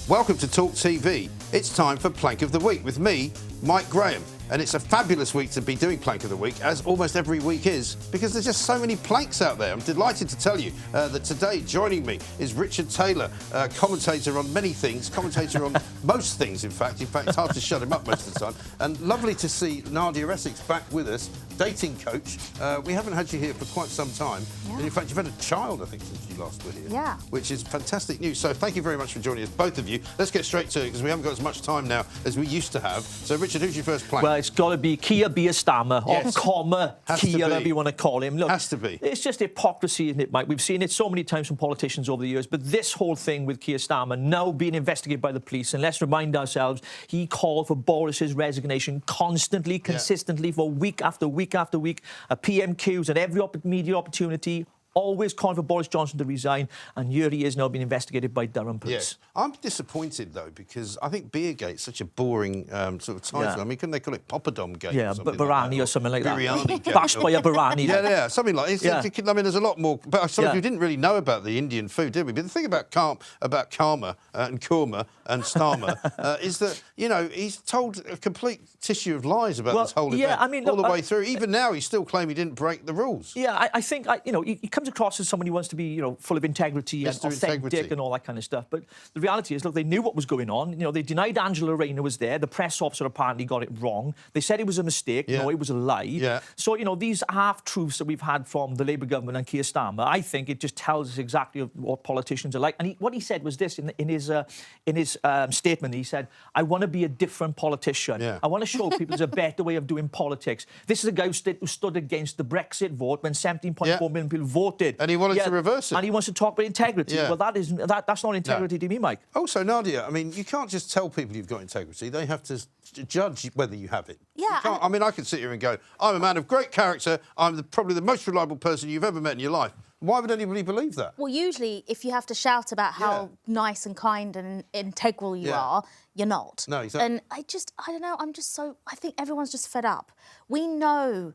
Welcome to Talk TV. It's time for Plank of the Week with me, Mike Graham. And it's a fabulous week to be doing Plank of the Week, as almost every week is, because there's just so many planks out there. I'm delighted to tell you that today joining me is Richard Taylor, commentator on many things, commentator on most things, in fact. It's hard to shut him up most of the time. And lovely to see Nadia Essex back with us, dating coach. We haven't had you here for quite some time. Yeah. And in fact, you've had a child, I think, since you last were here. Yeah. Which is fantastic news. So thank you very much for joining us, both of you. Let's get straight to it, because we haven't got as much time now as we used to have. So, Richard, who's your first plank? Well, it's got to be Keir Starmer, or comma Keir, whatever you want to call him. Look, has to be. It's just hypocrisy, isn't it, Mike? We've seen it so many times from politicians over the years, but this whole thing with Keir Starmer now being investigated by the police, and let's remind ourselves, he called for Boris's resignation constantly, consistently, for week after week after week, PMQs at every media opportunity, always calling for Boris Johnson to resign, and here he is now being investigated by Durham police. Yes. I'm disappointed, though, because I think Beergate's such a boring sort of title. Yeah. I mean, couldn't they call it Poppadom Gate? Yeah, but Barani or something like that. Biryani Gate. Bashed by a Barani. Yeah, something like it. I mean, there's a lot more. But I suppose we didn't really know about the Indian food, did we? But the thing about Karma and Korma and Starmer is that, you know, he's told a complete tissue of lies about this whole event all the way through. Even now, he's still claiming he didn't break the rules. Yeah, I think, you know, he comes across as someone who wants to be, you know, full of integrity and authentic and all that kind of stuff. But the reality is, look, they knew what was going on. You know, they denied Angela Rayner was there. The press officer apparently got it wrong. They said it was a mistake. No, it was a lie. Yeah. So, you know, these half-truths that we've had from the Labour government and Keir Starmer, I think it just tells us exactly what politicians are like. And what he said was this in his statement. He said, "I want to be a different politician. I want to show people there's a better way of doing politics." This is a guy who stood against the Brexit vote when 17.4 million people voted. And he wanted to reverse it. And he wants to talk about integrity. Well, that's not integrity to me, Mike. Also, Nadia, I mean, you can't just tell people you've got integrity. They have to judge whether you have it. Yeah. I mean, I could sit here and go, I'm a man of great character. I'm probably the most reliable person you've ever met in your life. Why would anybody believe that? Well, usually, if you have to shout about how nice and kind and integral you are, you're not. No, exactly. And I don't know, I think everyone's just fed up. We know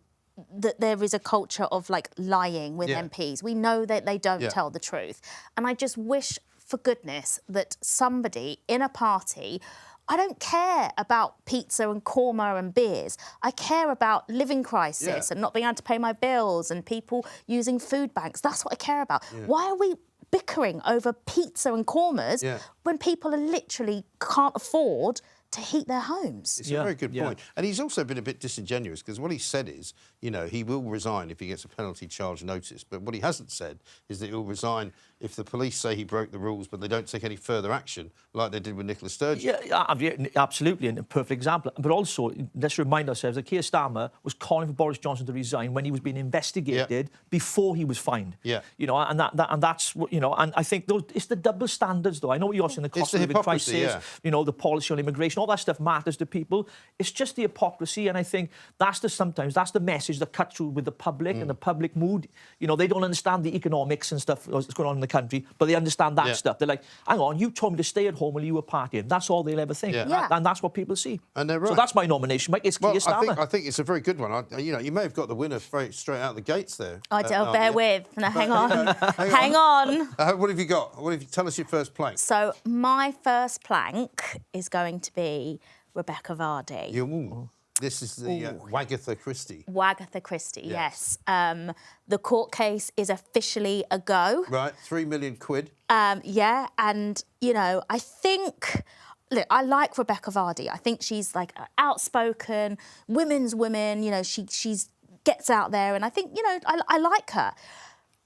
that there is a culture of, like, lying with MPs. We know that they don't tell the truth. And I just wish, for goodness, that somebody in a party... I don't care about pizza and korma and beers. I care about living crisis and not being able to pay my bills and people using food banks. That's what I care about. Why are we bickering over pizza and kormas when people are literally can't afford to heat their homes? It's a very good point. And he's also been a bit disingenuous, because what he said is, you know, he will resign if he gets a penalty charge notice. But what he hasn't said is that he'll resign if the police say he broke the rules, but they don't take any further action, like they did with Nicola Sturgeon. Yeah, absolutely, and a perfect example. But also, let's remind ourselves that Keir Starmer was calling for Boris Johnson to resign when he was being investigated before he was fined. Yeah. You know, and that's what, you know, and I think it's the double standards, though. I know you're saying the cost of living crisis, you know, the policy on immigration, all that stuff matters to people. It's just the hypocrisy, and I think that's the message that cuts through with the public and the public mood. You know, they don't understand the economics and stuff that's going on in the country, but they understand that stuff. They're like, hang on, you told me to stay at home while you were partying. That's all they'll ever think. And that's what people see. And they're right. So that's my nomination, Mike. It's Keir Starmer. I think it's a very good one. You know, you may have got the winner straight out the gates there. Bear with. No, hang on. Hang on. What have you got? Tell us your first plank. So my first plank is going to be Rebekah VARDY. This is the Wagatha Christie. Wagatha Christie, yes. The court case is officially a go. Right, 3 million quid. Yeah, and, you know, I think... Look, I like Rebekah VARDY. I think she's, like, outspoken, women's women, you know, she's gets out there, and I think, you know, I like her.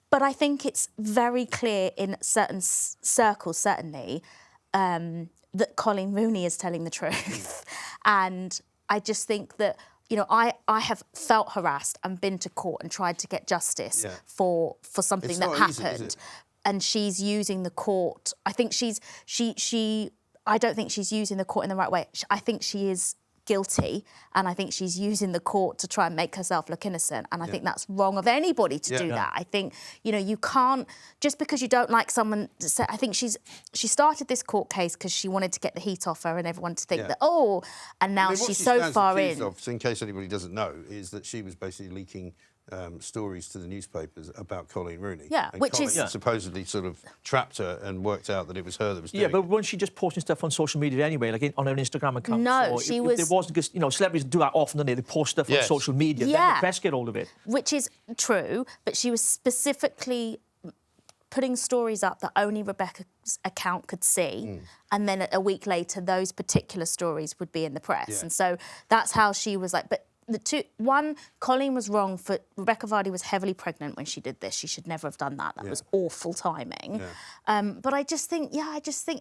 But I think it's very clear in certain circles, certainly, that Colleen Rooney is telling the truth. And I just think that, you know, I have felt harassed and been to court and tried to get justice for something that happened. And she's using the court. I think I don't think she's using the court in the right way. I think she is guilty, and I think she's using the court to try and make herself look innocent, and I think that's wrong of anybody to do that. I think, you know, you can't, just because you don't like someone to say, I think she started this court case because she wanted to get the heat off her and everyone to think that, and now she's so far in. In case anybody doesn't know, is that she was basically leaking stories to the newspapers about Colleen Rooney. Yeah, and which Colleen is supposedly sort of trapped her and worked out that it was her that was doing it. Yeah, but wasn't she just posting stuff on social media anyway, like on her Instagram account? No, so she it wasn't because, you know, celebrities do that often, don't they? They post stuff on social media, then the press get hold of it. Which is true, but she was specifically putting stories up that only Rebecca's account could see, and then a week later, those particular stories would be in the press. And so that's how she was like, but Colleen was wrong for, Rebekah Vardy was heavily pregnant when she did this. She should never have done that. That was awful timing. But I just think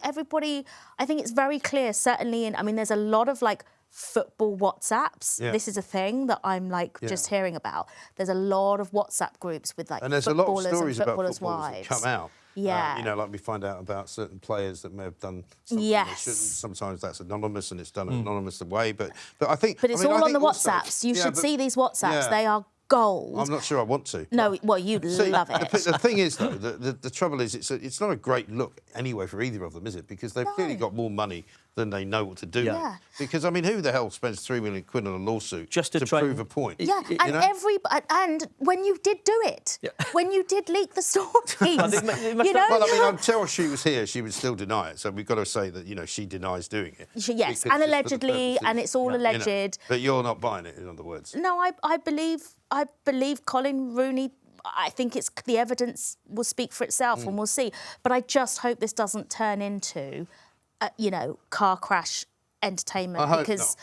everybody, I think it's very clear, certainly I mean, there's a lot of like football WhatsApps. This is a thing that I'm like just hearing about. There's a lot of WhatsApp groups with like and there's a lot of stories about footballers' footballers wives. that come out. Yeah. You know, like we find out about certain players that may have done something they shouldn't. Sometimes that's anonymous and it's done an anonymous way. But I think... But it's all on the WhatsApps. You should see these WhatsApps. They are gold. I'm not sure I want to. No, well, you'd love it. The thing is, though, the trouble is it's not a great look anyway for either of them, is it? Because they've clearly got more money than they know what to do with. Because, I mean, who the hell spends £3 million on a lawsuit just to prove a point? Yeah, and when you did do it, when you did leak the stories, you know? Well, I mean, until she was here, she would still deny it. So we've got to say that, you know, she denies doing it. Yes, and allegedly, and it's all alleged. You know, but you're not buying it, in other words. No, I believe Colleen Rooney. I think the evidence will speak for itself, and we'll see. But I just hope this doesn't turn into, you know, car crash entertainment, because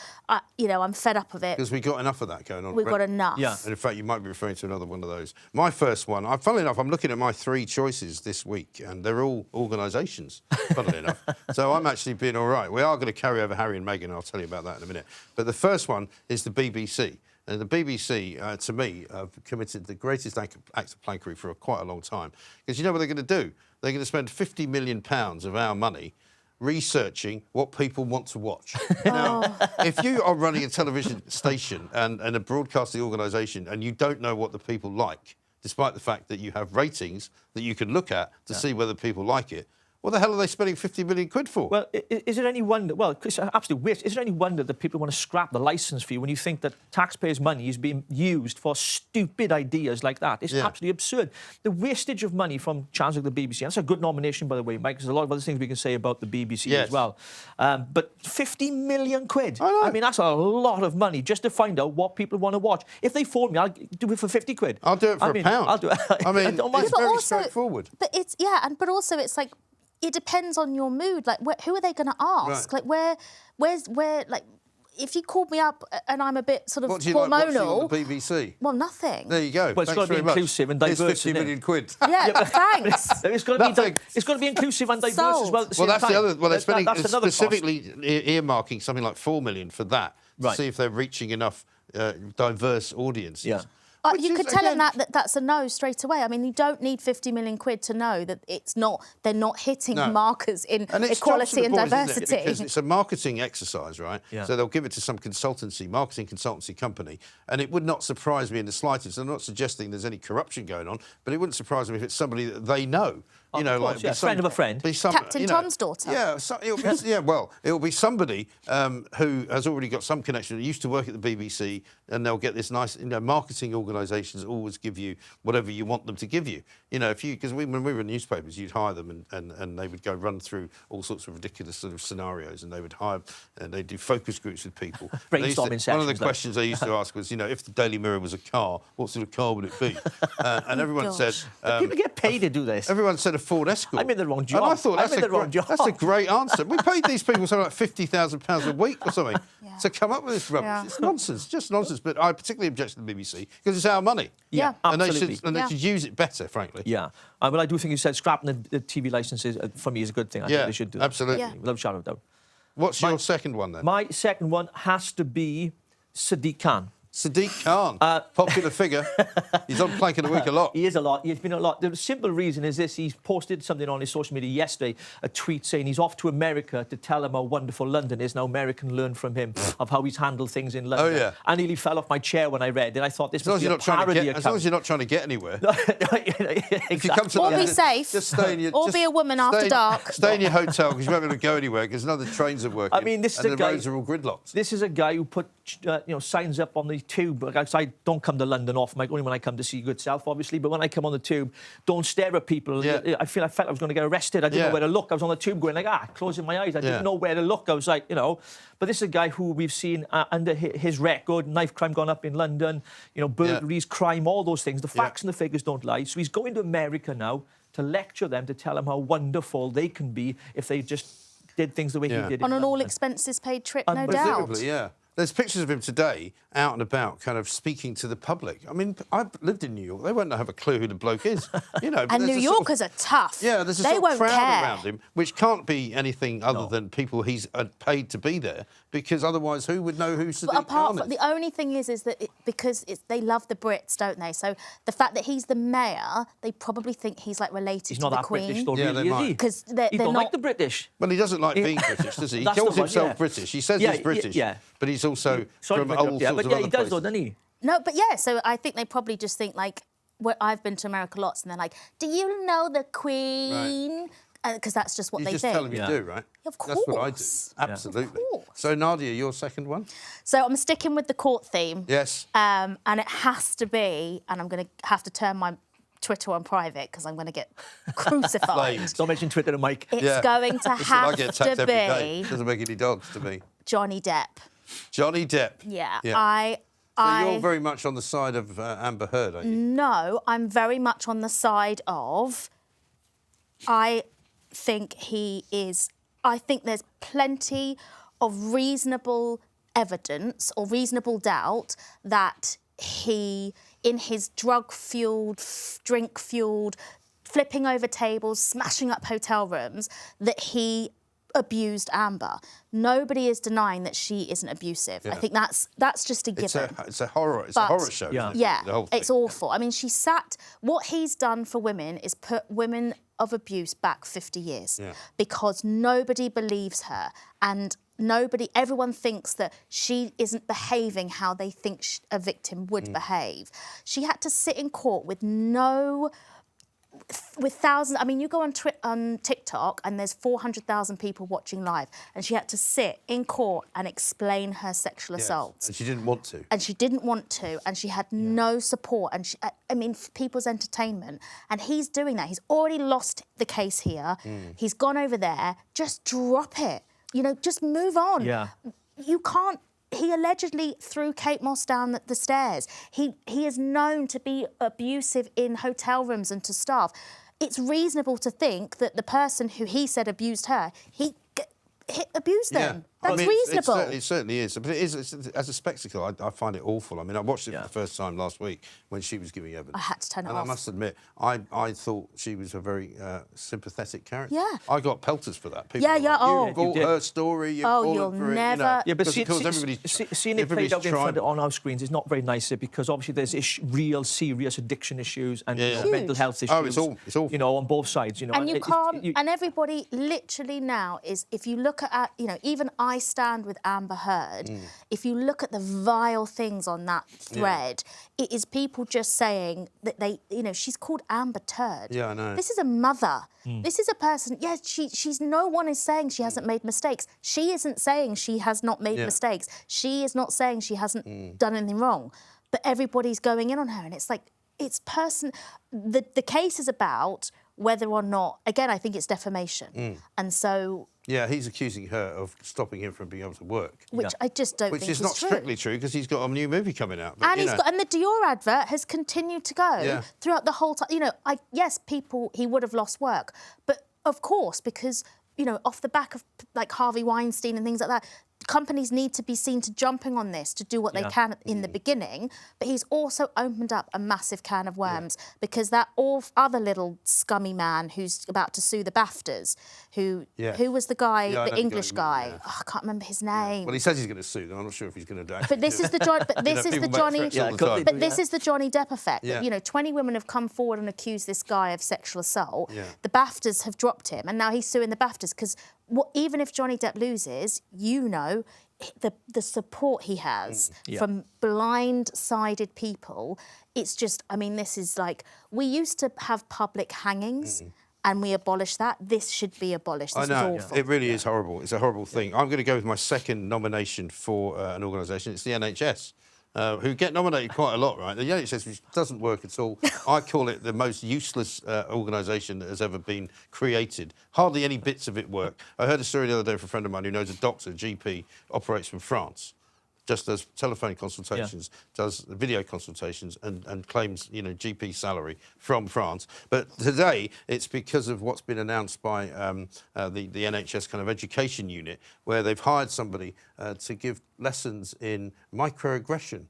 you know, I'm fed up of it. Because we've got enough of that going on. We've got enough. Yeah. And in fact, you might be referring to another one of those. My first one, funnily enough, I'm looking at my 3 choices this week, and they're all organisations, funnily enough. So I'm actually being all right. We are going to carry over Harry and Meghan, I'll tell you about that in a minute. But the first one is the BBC. And the BBC, to me, have committed the greatest act of plankery for quite a long time. Because you know what they're going to do? They're going to spend £50 million of our money researching what people want to watch. Now, if you are running a television station and a broadcasting organisation and you don't know what the people like, despite the fact that you have ratings that you can look at to see whether people like it, what the hell are they spending 50 million quid for? Well, is it any wonder... Well, it's an absolute waste. Is it any wonder that people want to scrap the licence fee when you think that taxpayers' money is being used for stupid ideas like that? It's absolutely absurd. The wastage of money from channels like the BBC, that's a good nomination, by the way, Mike, because there's a lot of other things we can say about the BBC as well. But 50 million quid. I mean, that's a lot of money just to find out what people want to watch. If they phone me, I'll do it for 50 quid. I'll do it for £1. I'll do it. I mean, it's very straightforward. But it's, but also it's like, it depends on your mood. Like, who are they going to ask? Like, where's like, if you called me up and I'm a bit sort of hormonal... What do you like watching on the BBC? Well, nothing. There you go. Well, it's got to be inclusive and diverse. It's 50 million quid. Yeah, thanks. It's got to be inclusive and diverse as well at the same time. Well, that's the other... Well, they're spending specifically earmarking something like £4 million for that, to see if they're reaching enough diverse audiences. Yeah. You could tell them that's a no straight away. I mean, you don't need 50 million quid to know that they're not hitting markers in equality and diversity. Because it's a marketing exercise, right? Yeah. So they'll give it to some marketing consultancy company, and it would not surprise me in the slightest. I'm not suggesting there's any corruption going on, but it wouldn't surprise me if it's somebody that they know. You know, like friend of a friend. Captain Tom's daughter. Yeah, it'll be somebody who has already got some connection. That used to work at the BBC, and they'll get this nice, marketing organisations always give you whatever you want them to give you. You know, because when we were in newspapers, you'd hire them, and they would go run through all sorts of ridiculous sort of scenarios, and they would hire and they'd do focus groups with people. Brainstorming sessions. One of the questions they used to ask was, if the Daily Mirror was a car, what sort of car would it be? And everyone said, people get paid to do this. Everyone said a Ford Escort. I'm in the wrong job. And I thought that's a great answer. We paid these people something like £50,000 a week or something to come up with this rubbish. It's nonsense, just nonsense. But I particularly object to the BBC because it's our money. Yeah, absolutely. And they should use it better, frankly. Yeah. Well, I do think you said scrapping the TV licences, for me, is a good thing. I think they should do that. Absolutely. Without a shadow of doubt. What's your second one, then? My second one has to be SADIQ Khan. SADIQ Khan, popular figure. He's on Plank of the Week a lot. He is a lot. He's been a lot. The simple reason is this. He's posted something on his social media yesterday, a tweet saying he's off to America to tell them how wonderful London is. Now America can learn from him of how he's handled things in London. Oh, yeah. I nearly fell off my chair when I read it. I thought this must be a parody account. As long as you're not trying to get anywhere. Exactly. If you come to London, be safe. Just stay in your... Or be a woman after dark. Stay in your hotel because you won't be able to go anywhere because none of the trains are working. I mean, this is a guy... the roads are all gridlocked. This is a guy who put, signs up on the tube, because I don't come to London often, like only when I come to see Good Self, obviously, but when I come on the tube, don't stare at people. Yeah. I felt I was going to get arrested. I didn't know where to look. I was on the tube going like, closing my eyes. I didn't know where to look. I was like, you know, but this is a guy who we've seen under his record, knife crime gone up in London, you know, burglaries, crime, all those things. The facts and the figures don't lie. So he's going to America now to lecture them, to tell them how wonderful they can be if they just did things the way he did. On an all-expenses-paid trip, no doubt. Presumably, yeah. There's pictures of him today out and about, kind of speaking to the public. I mean, I've lived in New York. They won't have a clue who the bloke is, you know. And New Yorkers are tough. Yeah, there's a sort of crowd around him, which can't be anything other than people he's paid to be there, because otherwise, who would know who Sadiq But apart Khan from, is? the only thing is that because they love the Brits, don't they? So the fact that he's the mayor, they probably think he's like related to the Queen. British, though, really, is he? Because he don't like the British. Well, he doesn't like being British, does he? He calls himself British. He says he's British, but he's also from all sorts of other places. He does, though, doesn't he? No, but yeah, so I think they probably just think, like, I've been to America lots, and they're like, do you know the Queen? Because that's just what they think. You just tell them you do, right? Of course. That's what I do, absolutely. Of course. So, Nadia, your second one? So I'm sticking with the court theme. Yes. And it has to be, and I'm going to have to turn my Twitter on private because I'm going to get crucified. Don't mention Twitter to Mike. It's going to have to be... Doesn't make any dogs to me. Johnny Depp. Johnny Depp. Yeah. So you're very much on the side of Amber Heard, aren't you? No, I'm very much on the side of... I think there's plenty of reasonable evidence or reasonable doubt that he, in his drug-fueled, drink-fueled, flipping over tables, smashing up hotel rooms, that he abused Amber. Nobody is denying that she isn't abusive. I think that's just a given. It's a horror show. Yeah, it's awful. I mean, what he's done for women is put women of abuse back 50 years because nobody believes her, and everyone thinks that she isn't behaving how they think a victim would behave. She had to sit in court with thousands. I mean, you go on TikTok and there's 400,000 people watching live, and she had to sit in court and explain her sexual assaults. And she didn't want to. And she had no support. And for people's entertainment. And he's doing that. He's already lost the case here. He's gone over there. Just drop it. You know, just move on. Yeah. You can't. He allegedly threw Kate Moss down the stairs. He is known to be abusive in hotel rooms and to staff. It's reasonable to think that the person who he said abused her, he abused them. That's reasonable. It certainly is. But it is, as a spectacle, I find it awful. I mean, I watched it for the first time last week when she was giving evidence. I had to turn it off. And I must admit, I thought she was a very sympathetic character. Yeah. I got pelters for that. People you bought her story. You'll never... Yeah, but seeing it played out in front on our screens is not very nice because obviously there's real serious addiction issues and mental health issues. Oh, it's awful. You know, on both sides. You know, and you can't. And everybody literally now is, if you look at, even I stand with Amber Heard. If you look at the vile things on that thread, it is people just saying that she's called Amber Turd. Yeah, I know. This is a mother. This is a person. Yeah, she's. No one is saying she hasn't made mistakes. She isn't saying she has not made mistakes. She is not saying she hasn't done anything wrong. But everybody's going in on her, and it's like the case is about whether or not. Again, I think it's defamation, and so. Yeah, he's accusing her of stopping him from being able to work. Which I just don't think is true. Which is not strictly true because he's got a new movie coming out. But, and the Dior advert has continued to go throughout the whole time. Yes, he would have lost work. But of course, because, off the back of like Harvey Weinstein and things like that, companies need to be seen to jumping on this to do what they can in the beginning, but he's also opened up a massive can of worms because that other little scummy man who's about to sue the BAFTAs, who was the guy, the English guy. Oh, I can't remember his name. Well, he says he's going to sue them. I'm not sure if he's going to do it. But this is the Johnny Depp effect. That, 20 women have come forward and accused this guy of sexual assault. The BAFTAs have dropped him, and now he's suing the BAFTAs because. Even if Johnny Depp loses, the support he has from blind-sided people, it's just, this is like, we used to have public hangings and we abolished that. This should be abolished. This is awful. It really is horrible. It's a horrible thing. I'm going to go with my second nomination for an organisation. It's the NHS. who get nominated quite a lot, right? The NHS, which doesn't work at all. I call it the most useless organisation that has ever been created. Hardly any bits of it work. I heard a story the other day from a friend of mine who knows a doctor, a GP, operates from France. Just does telephone consultations, does video consultations, and claims, GP salary from France. But today, it's because of what's been announced by the NHS kind of education unit, where they've hired somebody to give lessons in microaggression.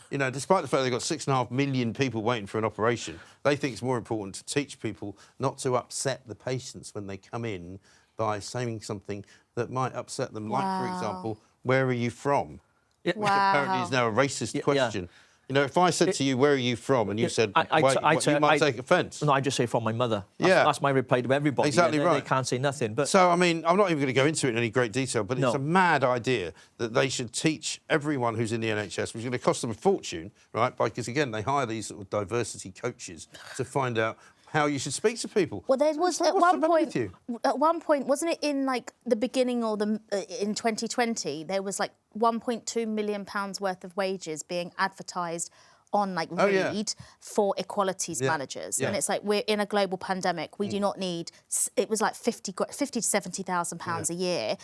Despite the fact they've got 6.5 million people waiting for an operation, they think it's more important to teach people not to upset the patients when they come in by saying something that might upset them. Like, for example, where are you from? Which apparently is now a racist question. If I said to you, where are you from? And you said, you might take offence. No, I just say from my mother. That's my reply to everybody. Exactly right. They can't say nothing. But so, I mean, I'm not even going to go into it in any great detail, but it's a mad idea that they should teach everyone who's in the NHS, which is going to cost them a fortune, right? Because, again, they hire these sort of diversity coaches to find out how you should speak to people. Well, there was at one point, wasn't it in like the beginning or in 2020, there was like £1.2 million worth of wages being advertised on like Reed for equalities managers. And it's like, we're in a global pandemic. We do not need, it was like 50 to £70,000 a year.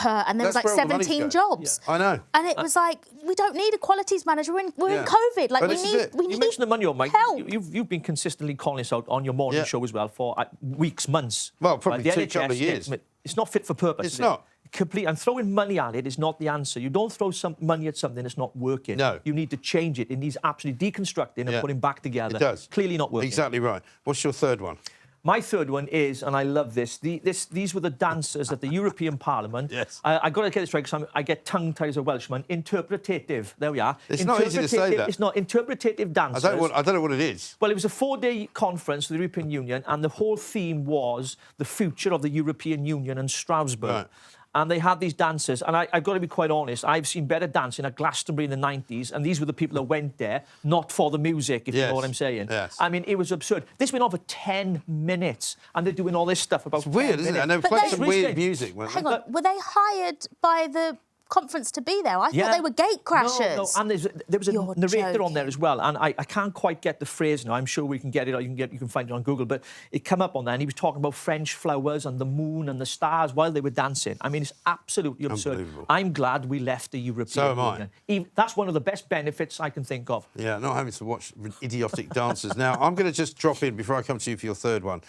And there was like 17 jobs. I know. And it was like, we don't need a qualities manager. We're in COVID. Like, we need You mentioned the money, Mike. Help. You've been consistently calling this out on your morning show as well for weeks, months. Well, probably a couple of years. It's not fit for purpose. It's not. And throwing money at it is not the answer. You don't throw some money at something that's not working. No. You need to change it. It needs absolutely deconstructing and putting back together. It does. Clearly not working. Exactly right. What's your third one? My third one is, and I love this, these were the dancers at the European Parliament. Yes. I've got to get this right because I get tongue-tied as a Welshman. Interpretative. There we are. It's not easy to say that. It's not interpretative dancers. I don't know what it is. Well, it was a 4-day conference for the European Union, and the whole theme was the future of the European Union and Strasbourg. Right. And they had these dancers, and I've got to be quite honest, I've seen better dancing at Glastonbury in the 90s, and these were the people that went there, not for the music, if you know what I'm saying. Yes. I mean, it was absurd. This went on for 10 minutes, and they're doing all this stuff about. It's weird, isn't it? And they played some weird music, weren't they? Hang on, were they hired by the conference to be there? I thought they were gate crashers. No, and there was a narrator on there as well, and I can't quite get the phrase now. I'm sure we can get it, or you can find it on Google, but it came up on there, and he was talking about French flowers and the moon and the stars while they were dancing. I mean, it's absolutely absurd. I'm glad we left the European Union. Even, that's one of the best benefits I can think of. Yeah, not having to watch idiotic dancers. Now, I'm going to just drop in before I come to you for your third one,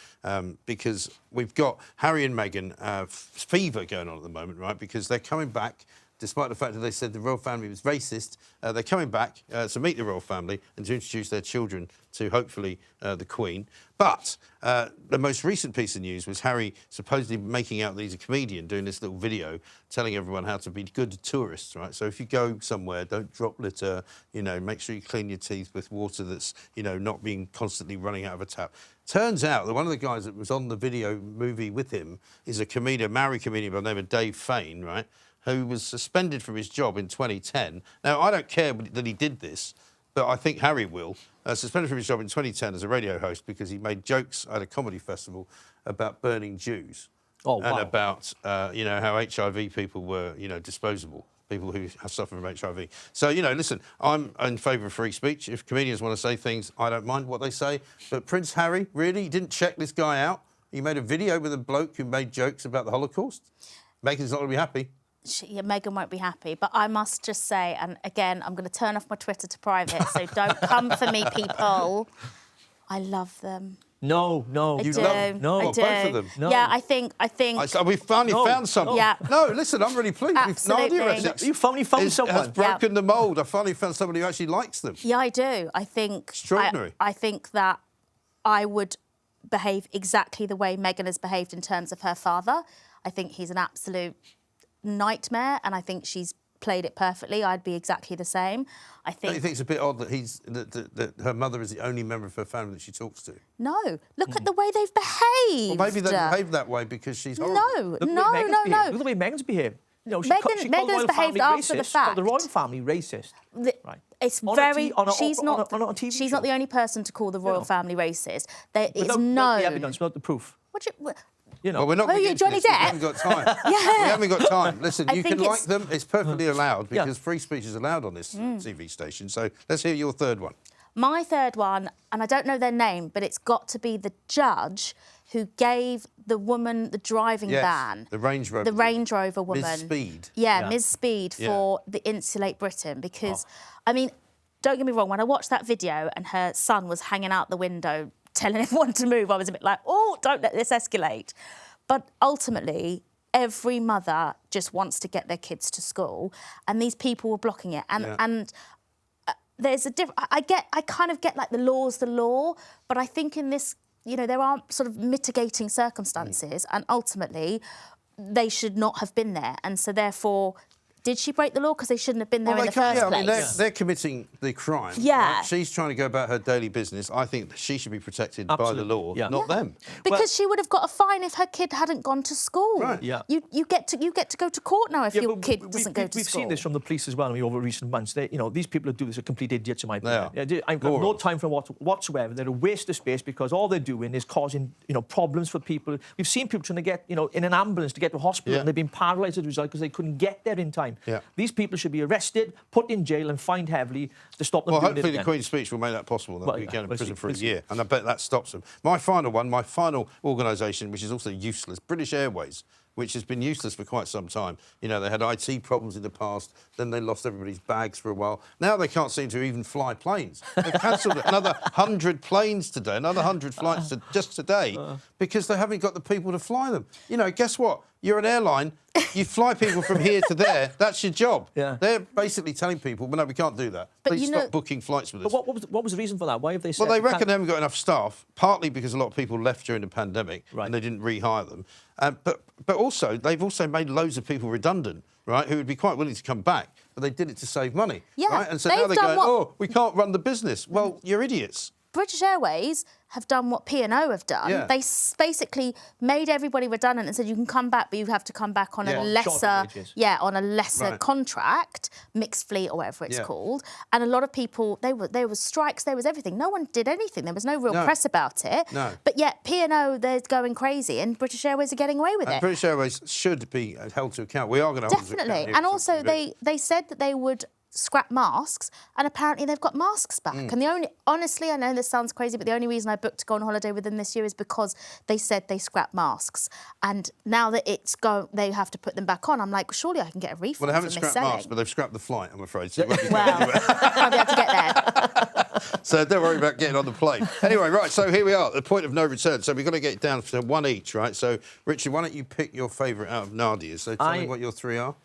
because we've got Harry and Meghan fever going on at the moment, right? Because they're coming back. Despite the fact that they said the royal family was racist, they're coming back to meet the royal family and to introduce their children to, hopefully, the Queen. But the most recent piece of news was Harry supposedly making out that he's a comedian, doing this little video telling everyone how to be good tourists, right? So if you go somewhere, don't drop litter, make sure you clean your teeth with water that's, not being constantly running out of a tap. Turns out that one of the guys that was on the video movie with him is a comedian, Maori comedian by the name of Dave Fane, right? Who was suspended from his job in 2010. Now, I don't care that he did this, but I think Harry will. Suspended from his job in 2010 as a radio host because he made jokes at a comedy festival about burning Jews. Oh, wow. And about, how HIV people were, disposable, people who suffer from HIV. So, listen, I'm in favour of free speech. If comedians want to say things, I don't mind what they say. But Prince Harry, really? He didn't check this guy out? He made a video with a bloke who made jokes about the Holocaust? Meghan's not going to be happy. Meghan won't be happy, but I must just say, and again, I'm going to turn off my Twitter to private, so don't come for me, people. I love them. No, you do. love both of them. No. Yeah, I think. We finally found someone. Yeah. No, listen, I'm really pleased. Absolutely. Nadia Essex You finally found someone. Has broken the mould. I finally found somebody who actually likes them. Yeah, I do. I think. Extraordinary. I think that I would behave exactly the way Meghan has behaved in terms of her father. I think he's an absolute nightmare, and I think she's played it perfectly. I'd be exactly the same. I think. Don't you think it's a bit odd that that her mother is the only member of her family that she talks to? No, look at the way they've behaved. Well, maybe they behave that way because she's horrible. No. Look at the way Meghan's behaved. Meghan's behaved after the fact. The royal family racist. Right. It's on very. She's not the only person to call the royal family racist. It's without known. the evidence, without the proof. You know. Well, we're not Oh, going yeah, to Johnny this. We Depp. haven't got time. Yeah. We haven't got time. Listen, I you think can like it's- them. It's perfectly allowed because Yeah. free speech is allowed on this TV station. So let's hear your third one. My third one, and I don't know their name, but it's got to be the judge who gave the woman the driving ban. The Range Rover. The Range Rover woman. Ms. Speed. Yeah, Yeah. Ms. Speed for the Insulate Britain. Because, I mean, don't get me wrong, when I watched that video and her son was hanging out the window telling everyone to move, I was a bit like, oh, don't let this escalate. But ultimately, every mother just wants to get their kids to school, and these people were blocking it. And there's a different. I kind of get like the law's the law, but I think in this, you know, there are sort of mitigating circumstances, and ultimately, they should not have been there, and so therefore. Did she break the law? Because they shouldn't have been there in the first place. I mean, they're committing the crime. Yeah. Right? She's trying to go about her daily business. I think she should be protected by the law, not them. Because she would have got a fine if her kid hadn't gone to school. Right. Yeah. You get to go to court now if your kid doesn't go to We've school. seen this from the police as well. I mean, over recent months, you know, these people who do this are complete idiots in my opinion. They are. I've got no time for whatsoever. They're a waste of space because all they're doing is causing, you know, problems for people. We've seen people trying to get, you know, in an ambulance to get to hospital and they've been paralysed as a result because they couldn't get there in time. Yeah. These people should be arrested, put in jail and fined heavily to stop them doing Well, hopefully it the Queen's speech will make that possible. They'll be going to prison for a see. year, and I bet that stops them. My final one, my final organisation, which is also useless, British Airways, which has been useless for quite some time. You know, they had IT problems in the past, then they lost everybody's bags for a while. Now they can't seem to even fly planes. They've cancelled another 100 planes today, another 100 flights just today, because they haven't got the people to fly them. You know, guess what? You're an airline, you fly people from here to there, that's your job. Yeah. They're basically telling people, well, no, we can't do that. But Please you know- stop booking flights with us. But what was the reason for that? Why have they said... Well, they reckon they haven't got enough staff, partly because a lot of people left during the pandemic and they didn't rehire them. But also, they've also made loads of people redundant, right, who would be quite willing to come back, but they did it to save money. Yeah, Right? And so now they've they're done going, what- oh, we can't run the business. Well, you're idiots. British Airways have done what P&O have done. Yeah. They basically made everybody redundant and said you can come back, but you have to come back on a lesser, on a lesser contract, mixed fleet or whatever it's called. And a lot of people, there was strikes, there was everything. No one did anything. There was no real press about it. No. But yet P&O, they're going crazy, and British Airways are getting away with it. British Airways should be held to account. We are going to hold them to account. Definitely. And also, they said that they would scrap masks, and apparently they've got masks back. And honestly, I know this sounds crazy, but the only reason I booked to go on holiday with them this year is because they said they scrapped masks. And now that they have to put them back on, I'm like, surely I can get a refund. Well, they haven't for scrapped mis-selling. masks, but they've scrapped the flight, I'm afraid. So you won't be Well, going anywhere. I'll be able to get there. So don't worry about getting on the plane. Anyway, right, so here we are, the point of no return. So we've got to get it down to one each, right? So, Richard, why don't you pick your favourite out of Nadia's? So tell me what your three are.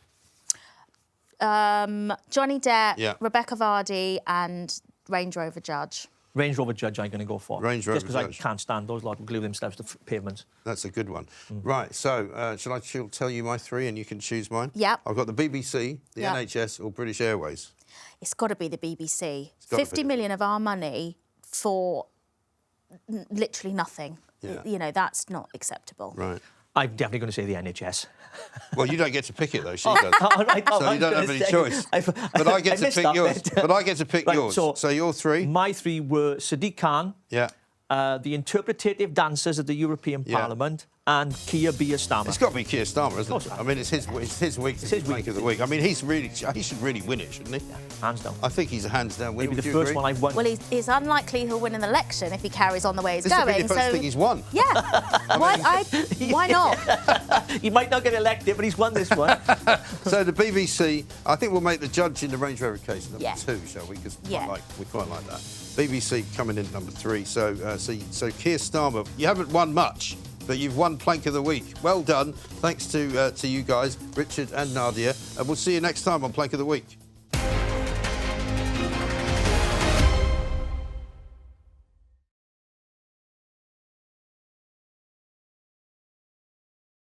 Johnny Depp, Rebecca Vardy, and Range Rover Judge. Range Rover Judge I'm going to go for. Range Rover Just because I Judge. can't stand those lot who glue themselves to pavements. That's a good one. Right, so shall I tell you my three and you can choose mine? Yep. I've got the BBC, the Yep. NHS or British Airways. It's got to be the BBC. gotta 50 be. million of our money for literally nothing. Yeah. You know, that's not acceptable. Right. I'm definitely going to say the NHS. Well, you don't get to pick it, though. She does. Right, So you don't have any choice. But I get to missed pick that yours. bit. But I get to pick Right, yours. So your three? My three were SADIQ Khan, Yeah. the interpretative dancers at the European Parliament, and Keir Starmer. It's got to be Keir Starmer, isn't course it? it I mean, it's his week to his be Plank of the Week. I mean, he should really win it, shouldn't he? Hands down. I think he's a hands-down winner. Maybe Would the you first agree? one I've won. Well, it's unlikely he'll win an election if he carries on the way he's This going. will be the first thing he's won. Yeah. Why not? He might not get elected, but he's won this one. So the BBC, I think we'll make the judge in the Range Rover case number 2, shall we? Because we quite like that. BBC coming in at number 3. So Keir Starmer, you haven't won much, but you've won Plank of the Week. Well done. Thanks to you guys, Richard and Nadia. And we'll see you next time on Plank of the Week.